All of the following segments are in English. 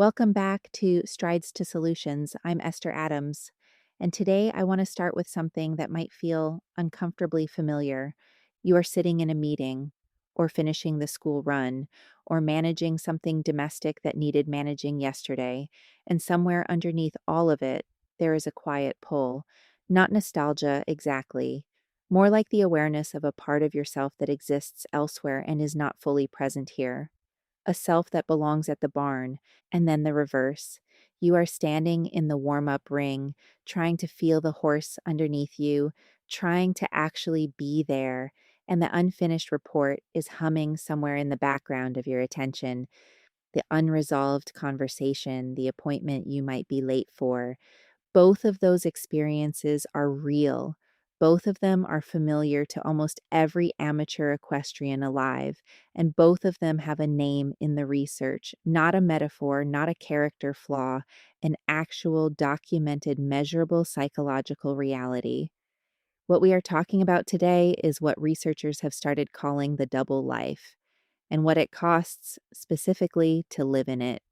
Welcome back to Strides to Solutions. I'm Esther Adams, and today I want to start with something that might feel uncomfortably familiar. You are sitting in a meeting, or finishing the school run, or managing something domestic that needed managing yesterday, and somewhere underneath all of it, there is a quiet pull. Not nostalgia exactly, more like the awareness of a part of yourself that exists elsewhere and is not fully present here. A self that belongs at the barn, and then the reverse. You are standing in the warm up ring, trying to feel the horse underneath you, trying to actually be there, and the unfinished report is humming somewhere in the background of your attention. The unresolved conversation, the appointment you might be late for, both of those experiences are real. Both of them are familiar to almost every amateur equestrian alive, and both of them have a name in the research, not a metaphor, not a character flaw, an actual documented, measurable psychological reality. What we are talking about today is what researchers have started calling the double life, and what it costs specifically to live in it.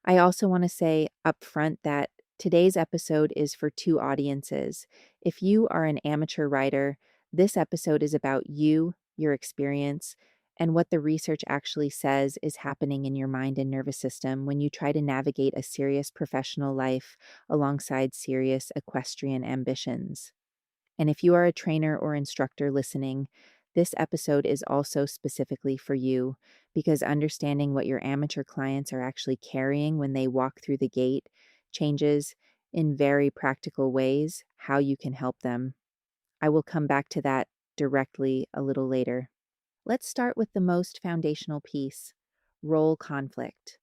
I also want to say upfront that today's episode is for two audiences. If you are an amateur writer, this episode is about you, your experience, and what the research actually says is happening in your mind and nervous system when you try to navigate a serious professional life alongside serious equestrian ambitions. And if you are a trainer or instructor listening, this episode is also specifically for you because understanding what your amateur clients are actually carrying when they walk through the gate changes in very practical ways how you can help them. I will come back to that directly a little later. Let's start with the most foundational piece, role conflict.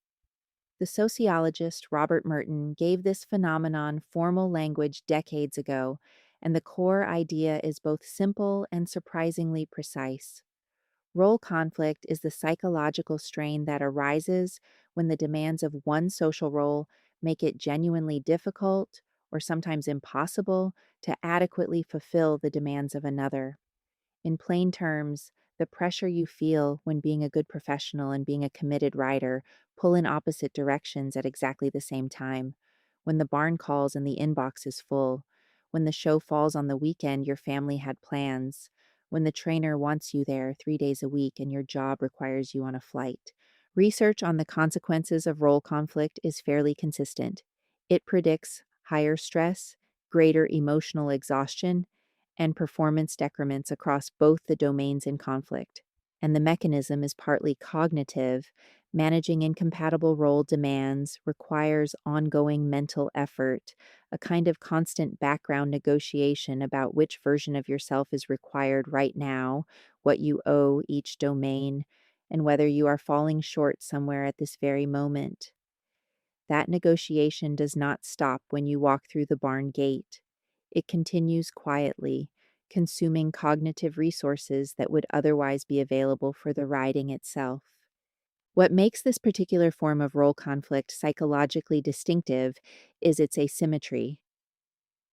The sociologist Robert Merton gave this phenomenon formal language decades ago, and the core idea is both simple and surprisingly precise. Role conflict is the psychological strain that arises when the demands of one social role make it genuinely difficult, or sometimes impossible, to adequately fulfill the demands of another. In plain terms, the pressure you feel when being a good professional and being a committed rider pull in opposite directions at exactly the same time. When the barn calls and the inbox is full. When the show falls on the weekend your family had plans. When the trainer wants you there 3 days a week and your job requires you on a flight. Research on the consequences of role conflict is fairly consistent. It predicts higher stress, greater emotional exhaustion, and performance decrements across both the domains in conflict. And the mechanism is partly cognitive. Managing incompatible role demands requires ongoing mental effort, a kind of constant background negotiation about which version of yourself is required right now, what you owe each domain, and whether you are falling short somewhere at this very moment. That negotiation does not stop when you walk through the barn gate. It continues quietly, consuming cognitive resources that would otherwise be available for the riding itself. What makes this particular form of role conflict psychologically distinctive is its asymmetry.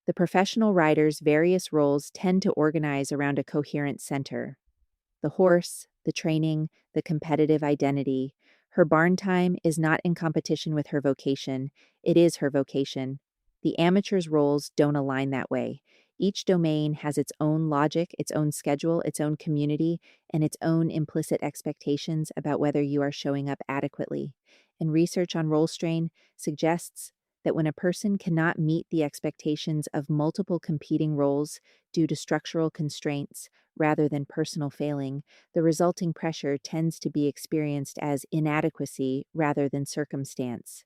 The professional rider's various roles tend to organize around a coherent center. The horse, the training, the competitive identity. Her barn time is not in competition with her vocation, it is her vocation. The amateur's roles don't align that way. Each domain has its own logic, its own schedule, its own community, and its own implicit expectations about whether you are showing up adequately. And research on role strain suggests that when a person cannot meet the expectations of multiple competing roles due to structural constraints rather than personal failing, the resulting pressure tends to be experienced as inadequacy rather than circumstance.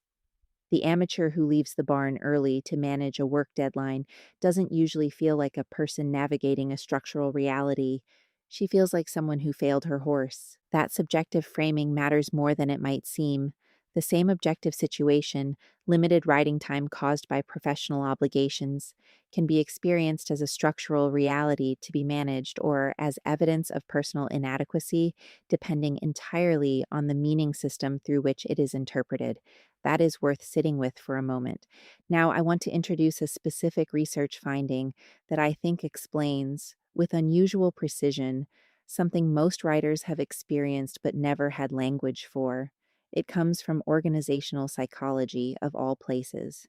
The amateur who leaves the barn early to manage a work deadline doesn't usually feel like a person navigating a structural reality. She feels like someone who failed her horse. That subjective framing matters more than it might seem. The same objective situation, limited riding time caused by professional obligations, can be experienced as a structural reality to be managed or as evidence of personal inadequacy, depending entirely on the meaning system through which it is interpreted. That is worth sitting with for a moment. Now, I want to introduce a specific research finding that I think explains, with unusual precision, something most writers have experienced but never had language for. It comes from organizational psychology of all places.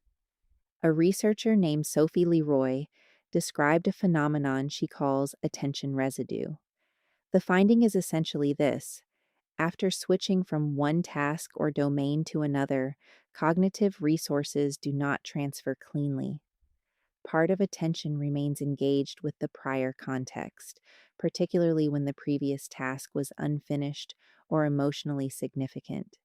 A researcher named Sophie Leroy described a phenomenon she calls attention residue. The finding is essentially this: after switching from one task or domain to another, cognitive resources do not transfer cleanly. Part of attention remains engaged with the prior context, particularly when the previous task was unfinished or emotionally significant.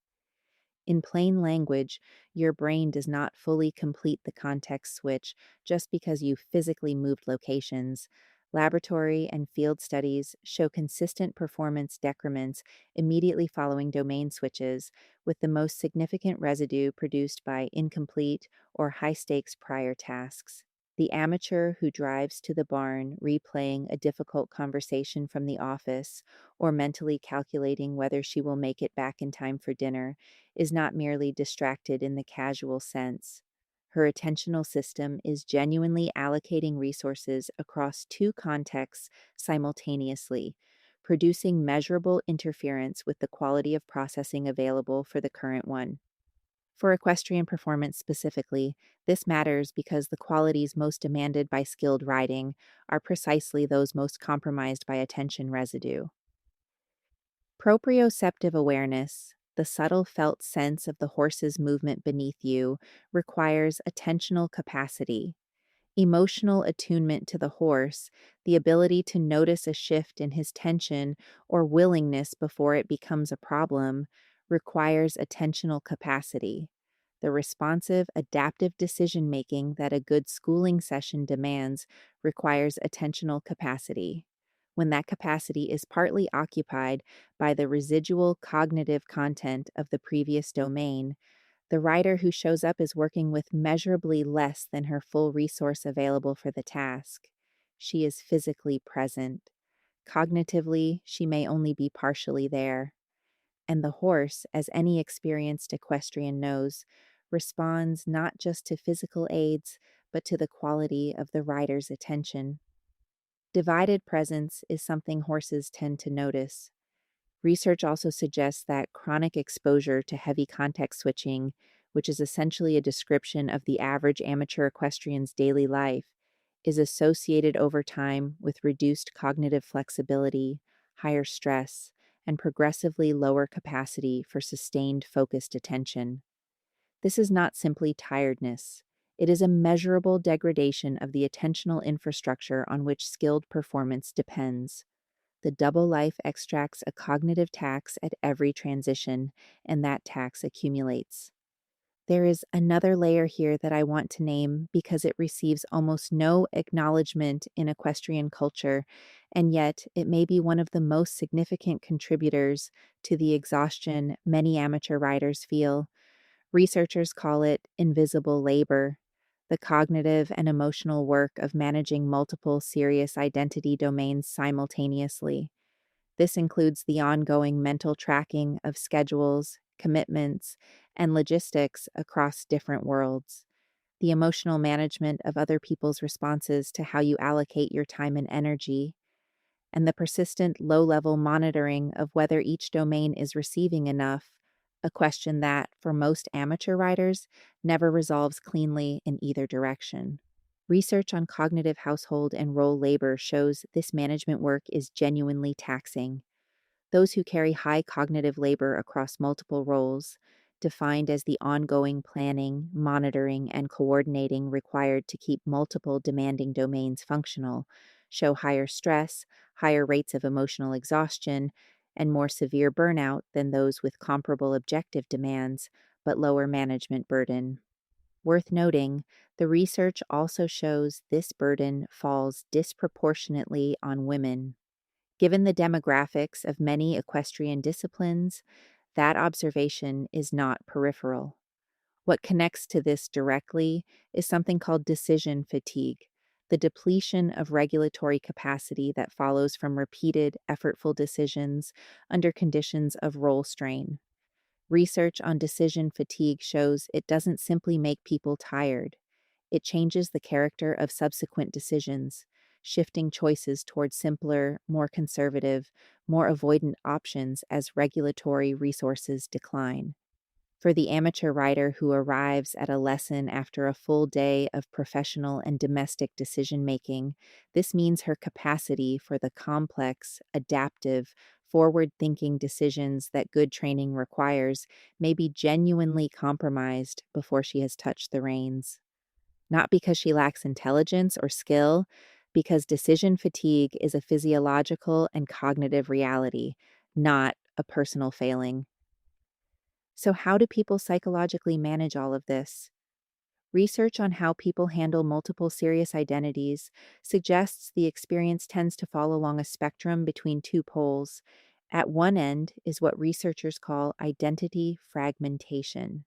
In plain language, your brain does not fully complete the context switch just because you physically moved locations. Laboratory and field studies show consistent performance decrements immediately following domain switches, with the most significant residue produced by incomplete or high stakes prior tasks. The amateur who drives to the barn replaying a difficult conversation from the office or mentally calculating whether she will make it back in time for dinner is not merely distracted in the casual sense. Her attentional system is genuinely allocating resources across two contexts simultaneously, producing measurable interference with the quality of processing available for the current one. For equestrian performance specifically, this matters because the qualities most demanded by skilled riding are precisely those most compromised by attention residue. Proprioceptive awareness, the subtle felt sense of the horse's movement beneath you, requires attentional capacity. Emotional attunement to the horse, the ability to notice a shift in his tension or willingness before it becomes a problem, requires attentional capacity. The responsive, adaptive decision making that a good schooling session demands requires attentional capacity. When that capacity is partly occupied by the residual cognitive content of the previous domain, the writer who shows up is working with measurably less than her full resource available for the task. She is physically present. Cognitively, she may only be partially there. And the horse, as any experienced equestrian knows, responds not just to physical aids, but to the quality of the rider's attention. Divided presence is something horses tend to notice. Research also suggests that chronic exposure to heavy context switching, which is essentially a description of the average amateur equestrian's daily life, is associated over time with reduced cognitive flexibility, higher stress, and progressively lower capacity for sustained focused attention. This is not simply tiredness. It is a measurable degradation of the attentional infrastructure on which skilled performance depends. The double life extracts a cognitive tax at every transition, and that tax accumulates. There is another layer here that I want to name because it receives almost no acknowledgement in equestrian culture, and yet it may be one of the most significant contributors to the exhaustion many amateur riders feel. Researchers call it invisible labor, the cognitive and emotional work of managing multiple serious identity domains simultaneously. This includes the ongoing mental tracking of schedules, commitments, and logistics across different worlds, the emotional management of other people's responses to how you allocate your time and energy, and the persistent low level monitoring of whether each domain is receiving enough, a question that, for most amateur riders, never resolves cleanly in either direction. Research on cognitive household and role labor shows this management work is genuinely taxing. Those who carry high cognitive labor across multiple roles, defined as the ongoing planning, monitoring, and coordinating required to keep multiple demanding domains functional, show higher stress, higher rates of emotional exhaustion, and more severe burnout than those with comparable objective demands, but lower management burden. Worth noting, the research also shows this burden falls disproportionately on women. Given the demographics of many equestrian disciplines, that observation is not peripheral. What connects to this directly is something called decision fatigue, the depletion of regulatory capacity that follows from repeated, effortful decisions under conditions of role strain. Research on decision fatigue shows it doesn't simply make people tired. It changes the character of subsequent decisions, shifting choices toward simpler, more conservative, more avoidant options as regulatory resources decline. For the amateur rider who arrives at a lesson after a full day of professional and domestic decision making, this means her capacity for the complex, adaptive, forward thinking decisions that good training requires may be genuinely compromised before she has touched the reins. Not because she lacks intelligence or skill, because decision fatigue is a physiological and cognitive reality, not a personal failing. So, how do people psychologically manage all of this? Research on how people handle multiple serious identities suggests the experience tends to fall along a spectrum between two poles. At one end is what researchers call identity fragmentation,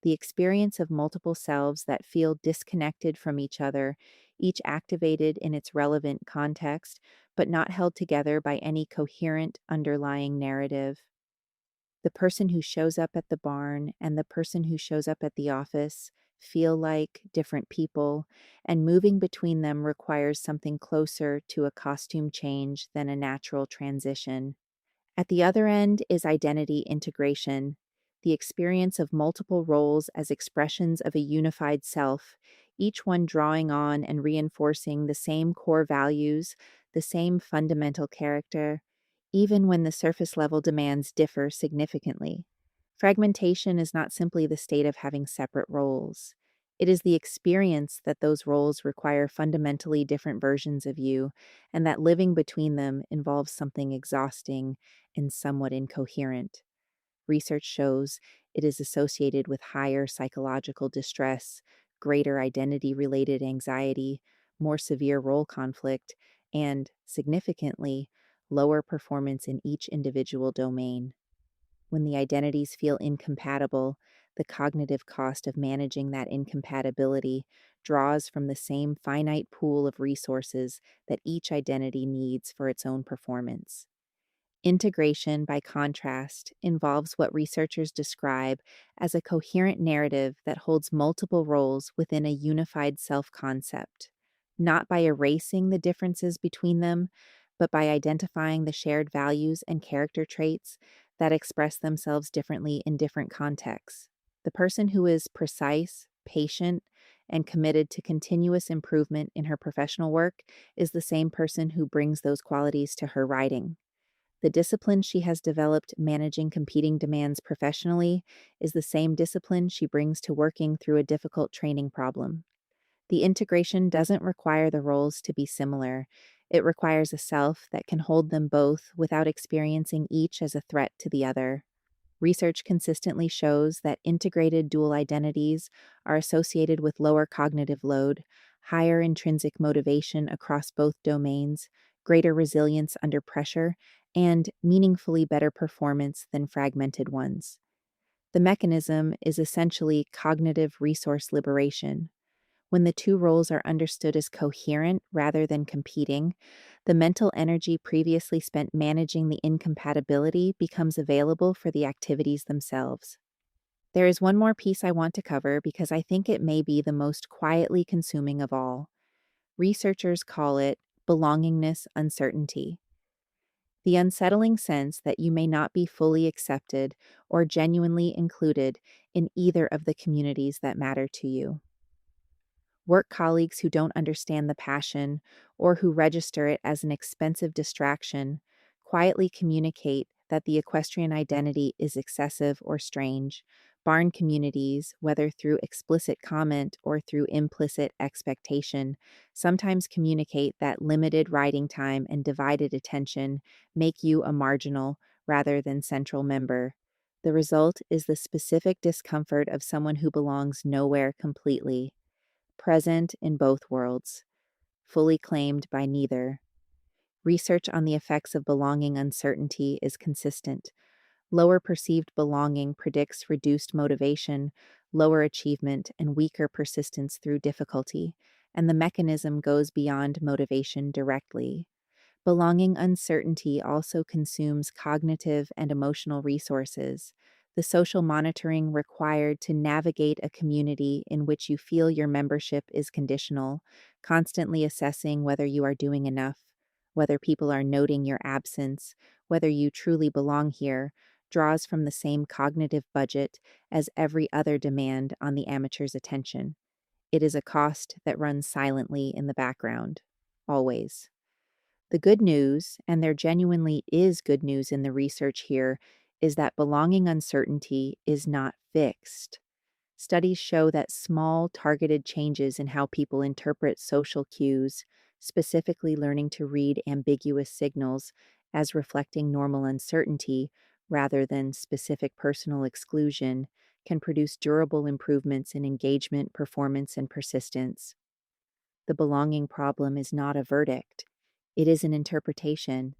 the experience of multiple selves that feel disconnected from each other, each activated in its relevant context, but not held together by any coherent underlying narrative. The person who shows up at the barn and the person who shows up at the office feel like different people, and moving between them requires something closer to a costume change than a natural transition. At the other end is identity integration, the experience of multiple roles as expressions of a unified self, each one drawing on and reinforcing the same core values, the same fundamental character, even when the surface level demands differ significantly. Fragmentation is not simply the state of having separate roles. It is the experience that those roles require fundamentally different versions of you, and that living between them involves something exhausting and somewhat incoherent. Research shows it is associated with higher psychological distress, greater identity related anxiety, more severe role conflict, and, significantly, lower performance in each individual domain. When the identities feel incompatible, the cognitive cost of managing that incompatibility draws from the same finite pool of resources that each identity needs for its own performance. Integration, by contrast, involves what researchers describe as a coherent narrative that holds multiple roles within a unified self concept, not by erasing the differences between them, but by identifying the shared values and character traits that express themselves differently in different contexts. The person who is precise, patient, and committed to continuous improvement in her professional work is the same person who brings those qualities to her writing. The discipline she has developed managing competing demands professionally is the same discipline she brings to working through a difficult training problem. The integration doesn't require the roles to be similar. It requires a self that can hold them both without experiencing each as a threat to the other. Research consistently shows that integrated dual identities are associated with lower cognitive load, higher intrinsic motivation across both domains, greater resilience under pressure, and meaningfully better performance than fragmented ones. The mechanism is essentially cognitive resource liberation. When the two roles are understood as coherent rather than competing, the mental energy previously spent managing the incompatibility becomes available for the activities themselves. There is one more piece I want to cover because I think it may be the most quietly consuming of all. Researchers call it belongingness uncertainty. The unsettling sense that you may not be fully accepted or genuinely included in either of the communities that matter to you. Work colleagues who don't understand the passion or who register it as an expensive distraction quietly communicate that the equestrian identity is excessive or strange. Barn communities, whether through explicit comment or through implicit expectation, sometimes communicate that limited riding time and divided attention make you a marginal rather than central member. The result is the specific discomfort of someone who belongs nowhere completely, present in both worlds, fully claimed by neither. Research on the effects of belonging uncertainty is consistent. Lower perceived belonging predicts reduced motivation, lower achievement, and weaker persistence through difficulty, and the mechanism goes beyond motivation directly. Belonging uncertainty also consumes cognitive and emotional resources. The social monitoring required to navigate a community in which you feel your membership is conditional, constantly assessing whether you are doing enough, whether people are noting your absence, whether you truly belong here, draws from the same cognitive budget as every other demand on the amateur's attention. It is a cost that runs silently in the background, always. The good news, and there genuinely is good news in the research here, is that belonging uncertainty is not fixed. Studies show that small, targeted changes in how people interpret social cues, specifically learning to read ambiguous signals as reflecting normal uncertainty rather than specific personal exclusion, can produce durable improvements in engagement, performance, and persistence. The belonging problem is not a verdict, it is an interpretation,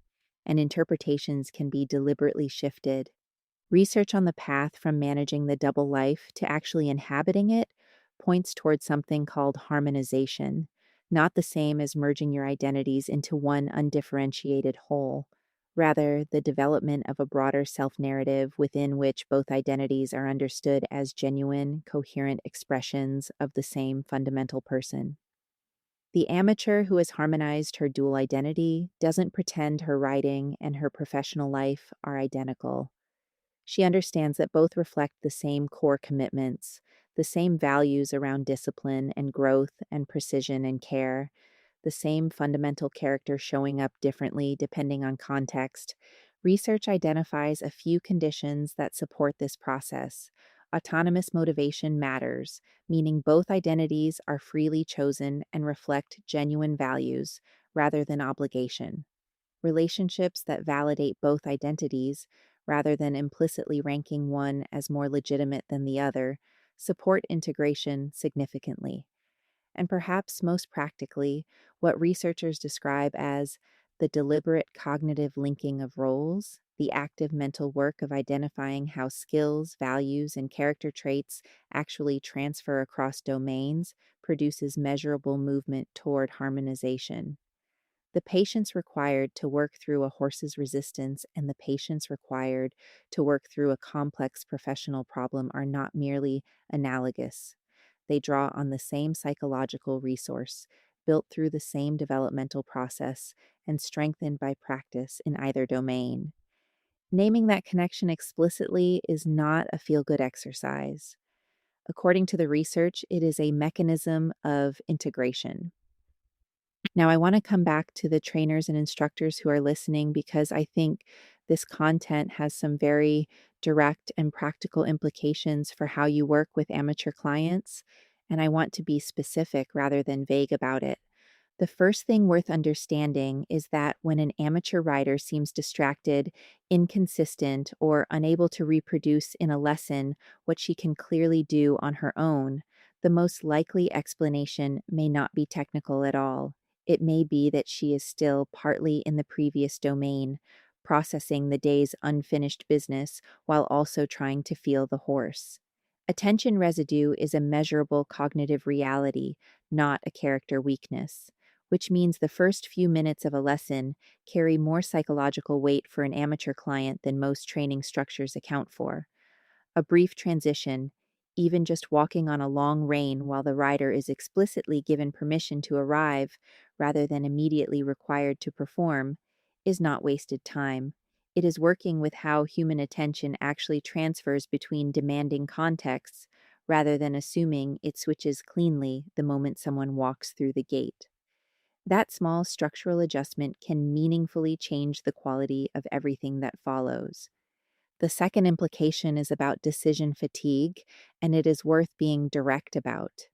and interpretations can be deliberately shifted. Research on the path from managing the double life to actually inhabiting it points towards something called harmonization, not the same as merging your identities into one undifferentiated whole. Rather, the development of a broader self narrative within which both identities are understood as genuine, coherent expressions of the same fundamental person. The amateur who has harmonized her dual identity doesn't pretend her writing and her professional life are identical. She understands that both reflect the same core commitments, the same values around discipline and growth and precision and care, the same fundamental character showing up differently depending on context. Research identifies a few conditions that support this process. Autonomous motivation matters, meaning both identities are freely chosen and reflect genuine values rather than obligation. Relationships that validate both identities, rather than implicitly ranking one as more legitimate than the other, support integration significantly. And perhaps most practically, what researchers describe as the deliberate cognitive linking of roles, the active mental work of identifying how skills, values, and character traits actually transfer across domains, produces measurable movement toward harmonization. The patience required to work through a horse's resistance and the patience required to work through a complex professional problem are not merely analogous. They draw on the same psychological resource, built through the same developmental process, and strengthened by practice in either domain. Naming that connection explicitly is not a feel good exercise. According to the research, it is a mechanism of integration. Now, I want to come back to the trainers and instructors who are listening because I think this content has some very direct and practical implications for how you work with amateur clients. And I want to be specific rather than vague about it. The first thing worth understanding is that when an amateur rider seems distracted, inconsistent, or unable to reproduce in a lesson what she can clearly do on her own, the most likely explanation may not be technical at all. It may be that she is still partly in the previous domain, processing the day's unfinished business while also trying to feel the horse. Attention residue is a measurable cognitive reality, not a character weakness, which means the first few minutes of a lesson carry more psychological weight for an amateur client than most training structures account for. A brief transition, even just walking on a long rein while the rider is explicitly given permission to arrive rather than immediately required to perform, is not wasted time. It is working with how human attention actually transfers between demanding contexts rather than assuming it switches cleanly the moment someone walks through the gate. That small structural adjustment can meaningfully change the quality of everything that follows. The second implication is about decision fatigue, and it is worth being direct about.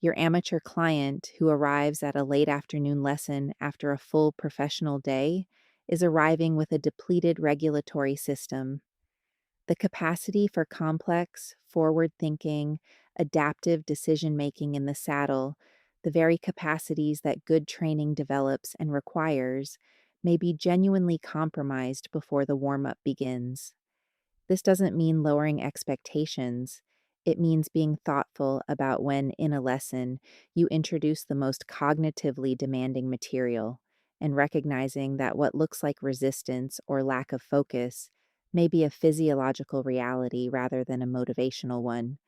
Your amateur client who arrives at a late afternoon lesson after a full professional day is arriving with a depleted regulatory system. The capacity for complex, forward thinking, adaptive decision making in the saddle, the very capacities that good training develops and requires, may be genuinely compromised before the warm up begins. This doesn't mean lowering expectations. It means being thoughtful about when, in a lesson, you introduce the most cognitively demanding material and recognizing that what looks like resistance or lack of focus may be a physiological reality rather than a motivational one.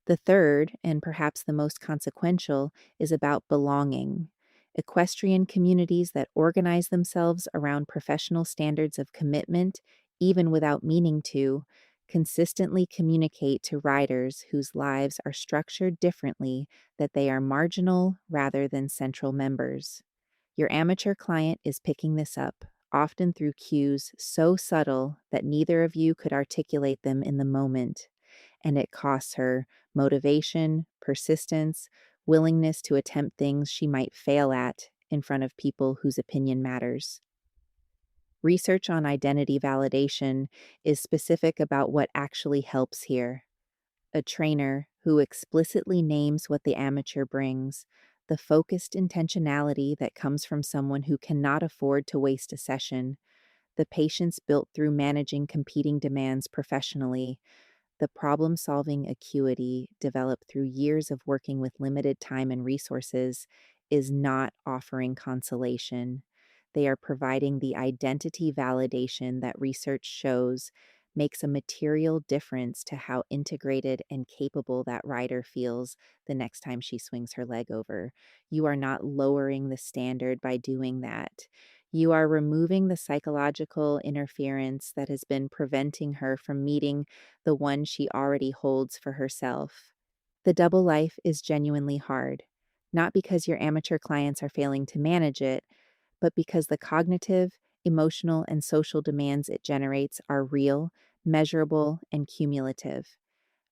The third, and perhaps the most consequential, is about belonging. Equestrian communities that organize themselves around professional standards of commitment, even without meaning to, consistently communicate to riders whose lives are structured differently that they are marginal rather than central members. Your amateur client is picking this up, often through cues so subtle that neither of you could articulate them in the moment, and it costs her motivation, persistence, willingness to attempt things she might fail at in front of people whose opinion matters. Research on identity validation is specific about what actually helps here. A trainer who explicitly names what the amateur brings, the focused intentionality that comes from someone who cannot afford to waste a session, the patience built through managing competing demands professionally, the problem solving acuity developed through years of working with limited time and resources is not offering consolation. They are providing the identity validation that research shows makes a material difference to how integrated and capable that rider feels the next time she swings her leg over. You are not lowering the standard by doing that. You are removing the psychological interference that has been preventing her from meeting the one she already holds for herself. The double life is genuinely hard, not because your amateur clients are failing to manage it, but because the cognitive, emotional, and social demands it generates are real, measurable, and cumulative.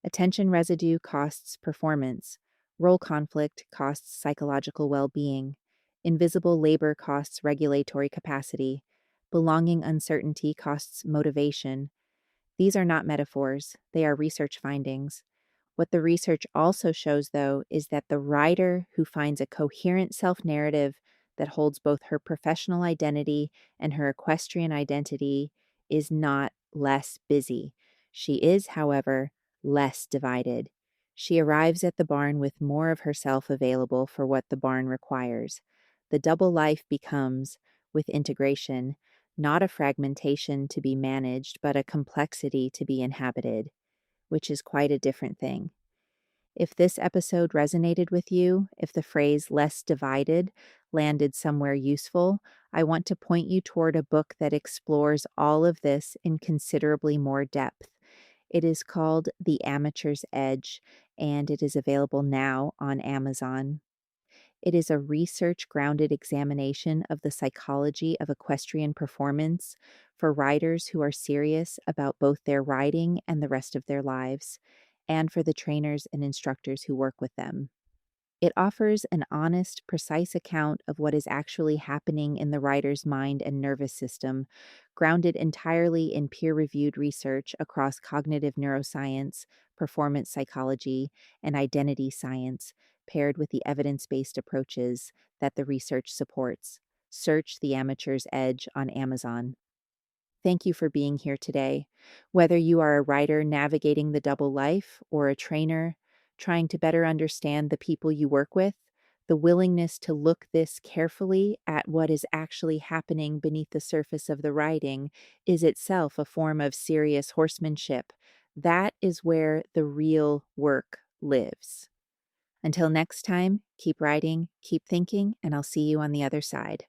Attention residue costs performance, role conflict costs psychological well being, invisible labor costs regulatory capacity, belonging uncertainty costs motivation. These are not metaphors, they are research findings. What the research also shows, though, is that the writer who finds a coherent self narrative that holds both her professional identity and her equestrian identity is not less busy. She is, however, less divided. She arrives at the barn with more of herself available for what the barn requires. The double life becomes, with integration, not a fragmentation to be managed, but a complexity to be inhabited, which is quite a different thing. If this episode resonated with you, if the phrase less divided landed somewhere useful, I want to point you toward a book that explores all of this in considerably more depth. It is called The Amateur's Edge, and it is available now on Amazon. It is a research grounded examination of the psychology of equestrian performance for riders who are serious about both their riding and the rest of their lives, and for the trainers and instructors who work with them. It offers an honest, precise account of what is actually happening in the rider's mind and nervous system, grounded entirely in peer reviewed research across cognitive neuroscience, performance psychology, and identity science, paired with the evidence based approaches that the research supports. Search The Amateur's Edge on Amazon. Thank you for being here today. Whether you are a writer navigating the double life or a trainer trying to better understand the people you work with, the willingness to look this carefully at what is actually happening beneath the surface of the writing is itself a form of serious horsemanship. That is where the real work lives. Until next time, keep writing, keep thinking, and I'll see you on the other side.